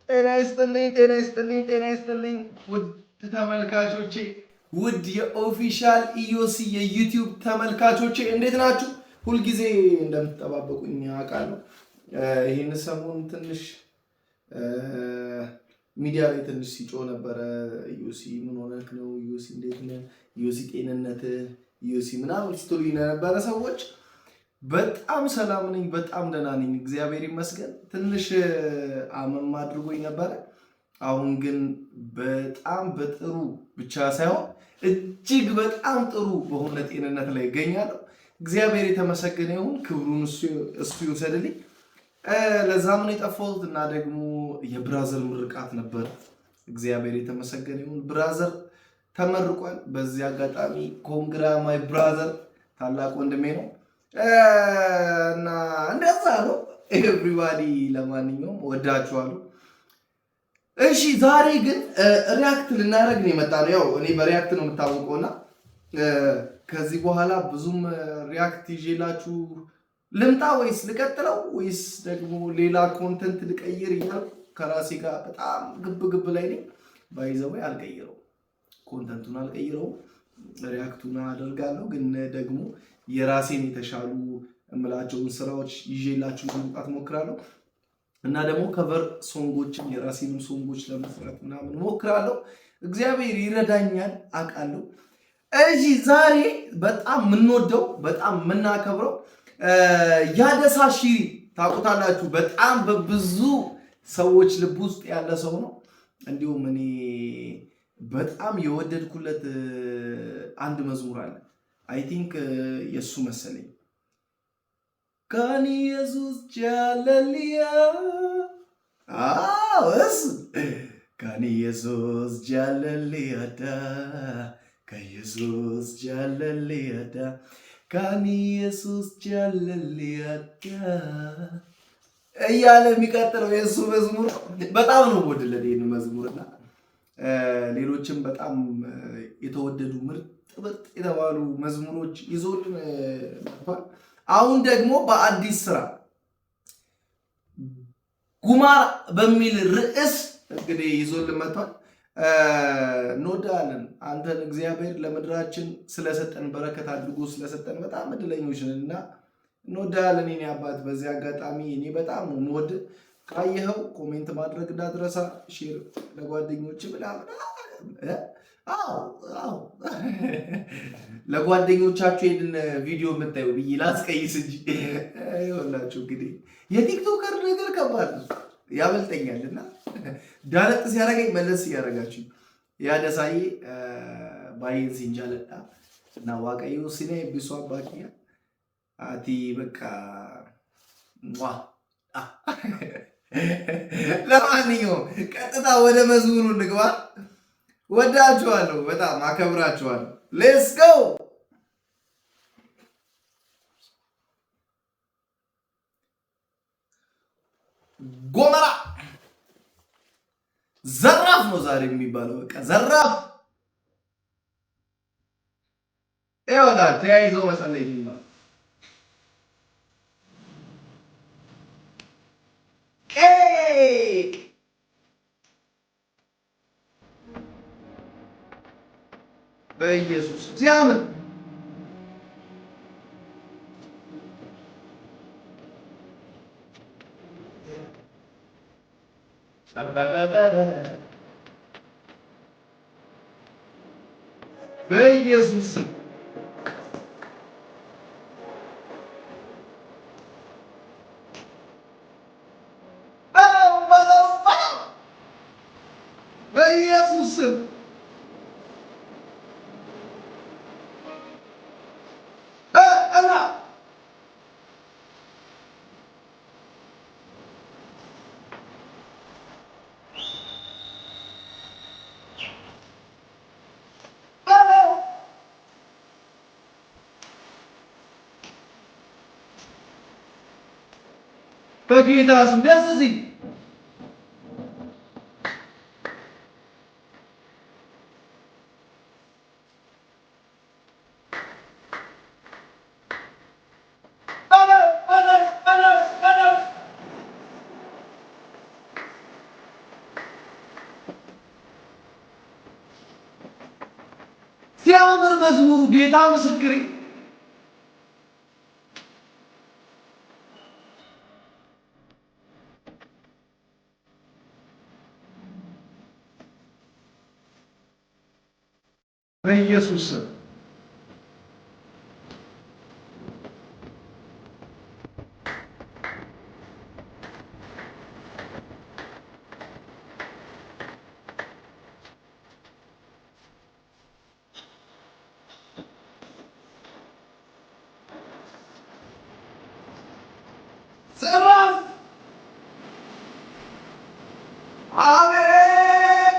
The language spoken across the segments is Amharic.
ጤና ይስጥልኝ ውድ ተመልካቾቼ፣ ውድ የኦፊሻል ኢዮሲ የዩቲዩብ ተመልካቾቼ እንዴት ናችሁ? ሁልጊዜ እንደምትጠባበቁኝ አውቃለሁ። ይህን ሰሞን ትንሽ ሚዲያ ላይ ትንሽ ሲጮህ ነበረ። ኢዮሲ ምን ሆነህ ነው? ኢዮሲ እንዴት ነህ? ኢዮሲ ጤንነት፣ ኢዮሲ ምናምን ስትሉኝ ነበረ ሰዎች። በጣም ሰላም ነኝ፣ በጣም ደህና ነኝ፣ እግዚአብሔር ይመስገን። ትንሽ አመም አድርጎኝ ነበረ። አሁን ግን በጣም በጥሩ ብቻ ሳይሆን እጅግ በጣም ጥሩ በሆነ ጤንነት ላይ ይገኛለሁ። እግዚአብሔር የተመሰገነ ይሁን፣ ክብሩን እሱ ይውሰድልኝ። ለዛም ነው የጠፋሁት እና ደግሞ የብራዘር ምርቃት ነበር። እግዚአብሔር የተመሰገነ ይሁን፣ ብራዘር ተመርቋል። በዚህ አጋጣሚ ኮንግራ ማይ ብራዘር፣ ታላቅ ወንድሜ ነው እና እንደዛ ነው ኤቭሪባዲ። ለማንኛውም ወዳችኋለሁ። እሺ ዛሬ ግን ሪያክት ልናደርግ ነው የመጣነው። ያው እኔ በሪያክት ነው የምታወቀውና ከዚህ በኋላ ብዙም ሪያክት ይዤላችሁ ልምጣ ወይስ ልቀጥለው ወይስ ደግሞ ሌላ ኮንተንት ልቀይር እያልኩ ከራሴ ጋር በጣም ግብ ላይ ነኝ። ባይዘው አልቀይረው፣ ኮንተንቱን አልቀይረው፣ ሪያክቱን አደርጋለሁ። ግን ደግሞ የራሴን የተሻሉ እምላቸውን ስራዎች ይዤላችሁ ለመምጣት ሞክራለሁ እና ደግሞ ከቨር ሶንጎችን የራሴንም ሶንጎች ለመስራት ምናምን ሞክራለሁ። እግዚአብሔር ይረዳኛል አውቃለሁ። እሺ ዛሬ በጣም የምንወደው በጣም የምናከብረው ያደሳ ሺሪ ታውቁታላችሁ። በጣም በብዙ ሰዎች ልብ ውስጥ ያለ ሰው ነው። እንዲሁም እኔ በጣም የወደድኩለት አንድ መዝሙር አለ። አይ ቲንክ የሱ መሰለኝ ካን ኢየሱስ ጃለሊያ እሱ ካን ኢየሱስ ጃለሊያዳ ከኢየሱስ ጃለሊያዳ ካን ኢየሱስ ጃለሊያዳ እያለ የሚቀጥለው የእሱ መዝሙር በጣም ነው ወደለኝ። ይህን መዝሙርና ሌሎችም በጣም የተወደዱ ምርጥ የተባሉ መዝሙሮች ይዞልን መጥቷል። አሁን ደግሞ በአዲስ ስራ ጉማራ በሚል ርዕስ እንግዲህ ይዞልን መጥቷል። እንወዳለን አንተን እግዚአብሔር ለምድራችን ስለሰጠን በረከት አድርጎ ስለሰጠን በጣም እድለኞች ነን እና እንወዳለን የኔ አባት። በዚህ አጋጣሚ እኔ በጣም የምወድ ካየኸው ኮሜንት ማድረግ እንዳትረሳ፣ ሼር ለጓደኞች ምናምን ለጓደኞቻችሁ ይሄንን ቪዲዮ የምታዩ ብዬ ላስቀይስ እንጂ ይኸውላችሁ እንግዲህ የቲክቶከር ነገር ከባድ ነው፣ ያበልጠኛል እና ዳለጥ ሲያደርገኝ መለስ እያደረጋችሁ ያደሳዬ ባይን ሲንጃለጣ እና ዋቀዩ ሲኔ ቢሷ ባቂያ አቲ በቃ ዋ ለማንኛውም ቀጥታ ወደ መዝሙሩ እንግባ። ወዳችኋለሁ፣ በጣም አከብራችኋለሁ። ሌትስ ጎ። ጎመራ ዘራፍ ነው ዛሬ የሚባለው። በቃ ዘራፍ ይሆናል። ተያይዞ መጸለይ ነው። በኢየሱስ ሲያምን በኢየሱስ በኢየሱስ በጌታ ስም ደስ ሲል ሲያምር መዝሙሩ ጌታ ምስክሬ በኢየሱስ ሰላም አሜን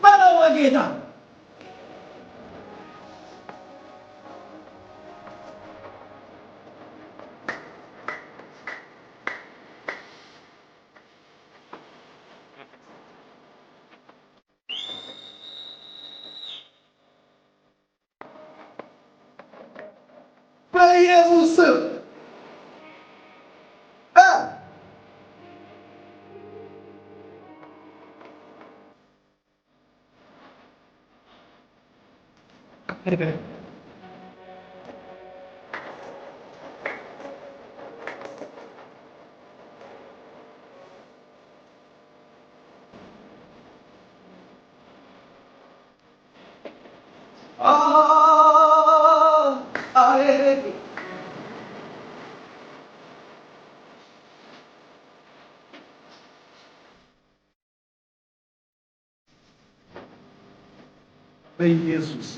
በለው ጌታ በኢየሱስ በኢየሱስ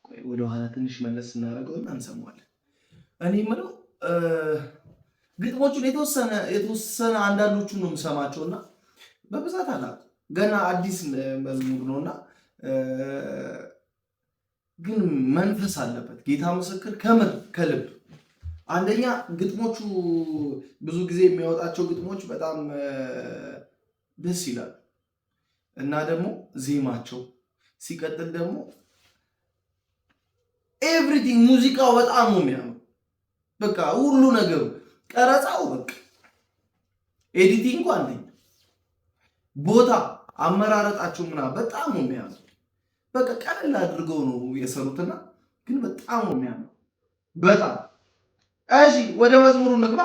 ቆይ ወደ ኋላ ትንሽ መለስ እናደርገውና እንሰማዋለን። እኔ የምለው ግጥሞቹን የተወሰነ አንዳንዶቹን ነው የምሰማቸውና በብዛት አላውቅም። ገና አዲስ መዝሙር ነውና ግን መንፈስ አለበት። ጌታ ምስክር ከምር ከልብ አንደኛ ግጥሞቹ ብዙ ጊዜ የሚያወጣቸው ግጥሞች በጣም ደስ ይላል እና ደግሞ ዜማቸው ሲቀጥል ደግሞ ኤቭሪቲንግ ሙዚቃው በጣም ነው የሚያምር። በቃ ሁሉ ነገሩ ቀረጻው በቃ ኤዲቲንጉ አንደኛ ቦታ አመራረጣቸው ምናምን በጣም ነው የሚያምር። በቃ ቀለል አድርገው ነው የሰሩትና ግን በጣም ነው የሚያምር በጣም። እሺ ወደ መዝሙሩ እንግባ።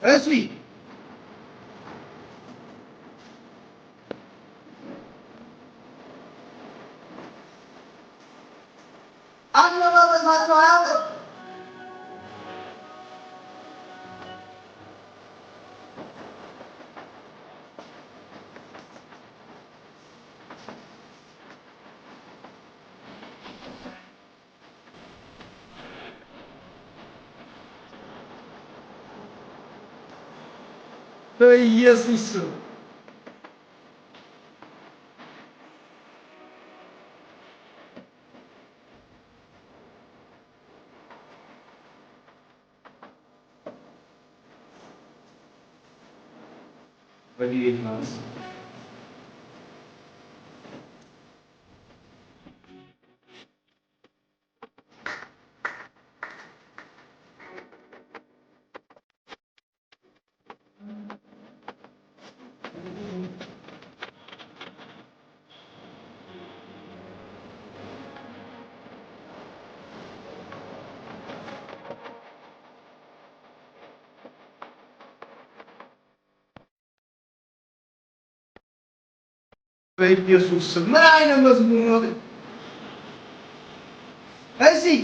እሺ አለባበሳቸው አያምር? በኢየሱስ በጌታስ በኢየሱስ ምን አይነት መዝሙር ነው? እዚህ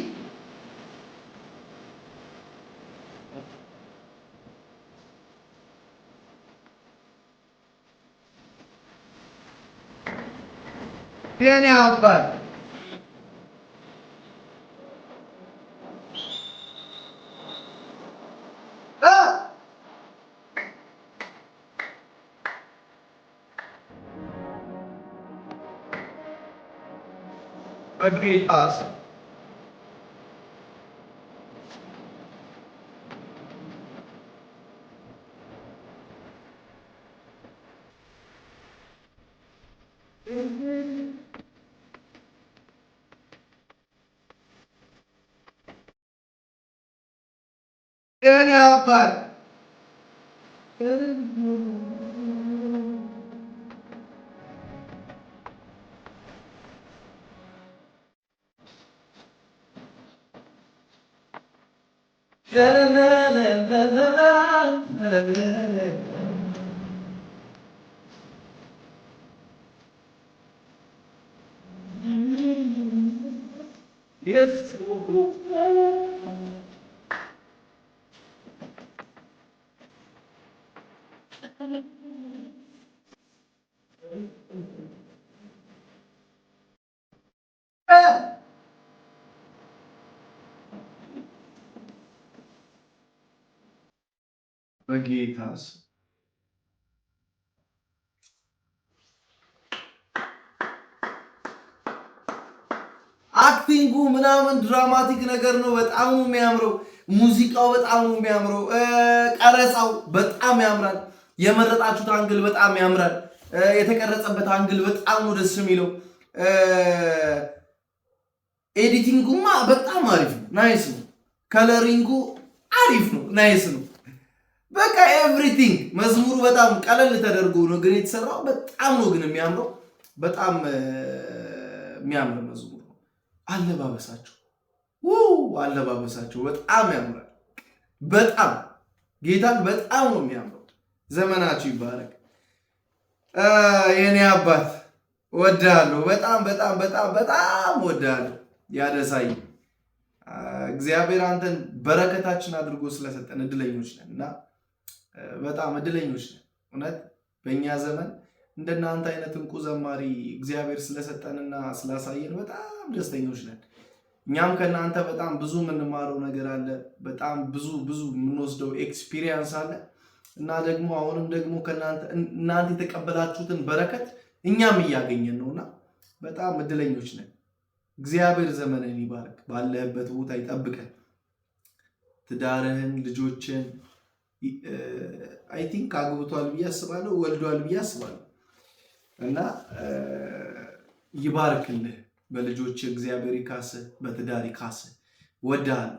የኔ አባት በጌታስ የኔ አባት Yes. በጌታስ አክቲንጉ ምናምን ድራማቲክ ነገር ነው። በጣም ነው የሚያምረው። ሙዚቃው በጣም ነው የሚያምረው። ቀረጻው በጣም ያምራል። የመረጣችሁት አንግል በጣም ያምራል። የተቀረጸበት አንግል በጣም ነው ደስ የሚለው። ኤዲቲንጉማ በጣም አሪፍ ነው፣ ናይስ ነው። ከለሪንጉ አሪፍ ነው፣ ናይስ ነው። በቃ ኤቭሪቲንግ መዝሙሩ በጣም ቀለል ተደርጎ ነው ግን የተሰራው። በጣም ነው ግን የሚያምረው። በጣም የሚያምር መዝሙር ነው። አለባበሳቸው በጣም ያምራል። በጣም ጌታን በጣም ነው የሚያምረው። ዘመናችሁ ይባረክ። የኔ አባት ወዳለሁ። በጣም በጣም በጣም በጣም ወዳለሁ። ያደሳይ እግዚአብሔር አንተን በረከታችን አድርጎ ስለሰጠን እድለኞች ነን እና በጣም እድለኞች ነን። እውነት በእኛ ዘመን እንደናንተ አይነት እንቁ ዘማሪ እግዚአብሔር ስለሰጠንና ስላሳየን በጣም ደስተኞች ነን። እኛም ከእናንተ በጣም ብዙ የምንማረው ነገር አለ። በጣም ብዙ የምንወስደው ኤክስፒሪየንስ አለ እና ደግሞ አሁንም ደግሞ እናንተ የተቀበላችሁትን በረከት እኛም እያገኘን ነውና በጣም እድለኞች ነን። እግዚአብሔር ዘመንን ይባርክ፣ ባለህበት ቦታ ይጠብቀን። ትዳርህን፣ ልጆችን አይ ቲንክ አግብቷል ብዬ አስባለሁ፣ ወልዷል ብዬ አስባለሁ እና ይባርክልህ። በልጆች እግዚአብሔር ይካስህ፣ በትዳር ይካስህ። ወዳለሁ።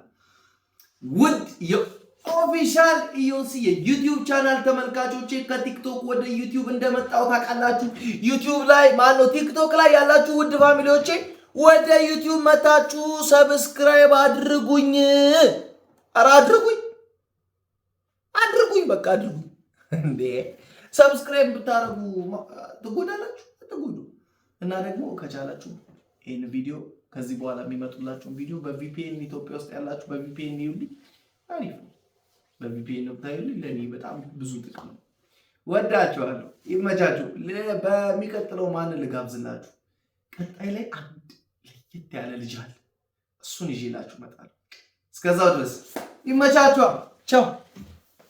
ውድ የኦፊሻል ኢዮሲ የዩቲዩብ ቻናል ተመልካቾቼ ከቲክቶክ ወደ ዩቲዩብ እንደመጣው ታውቃላችሁ። ዩቲዩብ ላይ ማነው ቲክቶክ ላይ ያላችሁ ውድ ፋሚሊዎቼ ወደ ዩቲዩብ መታችሁ ሰብስክራይብ አድርጉኝ። ኧረ አድርጉኝ፣ በቃ አድርጉኝ። እንዴ ሰብስክራይብ ብታረጉ ትጎዳላችሁ? አትጎዱ። እና ደግሞ ከቻላችሁ ይህን ቪዲዮ ከዚህ በኋላ የሚመጡላችሁን ቪዲዮ በቪፒኤን ኢትዮጵያ ውስጥ ያላችሁ በቪፒኤን ይዩልኝ። አሪፍ ነው። በቪፒኤን ነው ታዩልኝ። ለኔ በጣም ብዙ ጥቅም ነው። ወዳችኋለሁ። ይመቻችሁ። በሚቀጥለው ማንን ልጋብዝላችሁ? ቀጣይ ላይ አንድ ለየት ያለ ልጅ አለ። እሱን ይዤላችሁ እመጣለሁ። እስከዛው ድረስ ይመቻችኋል። ቻው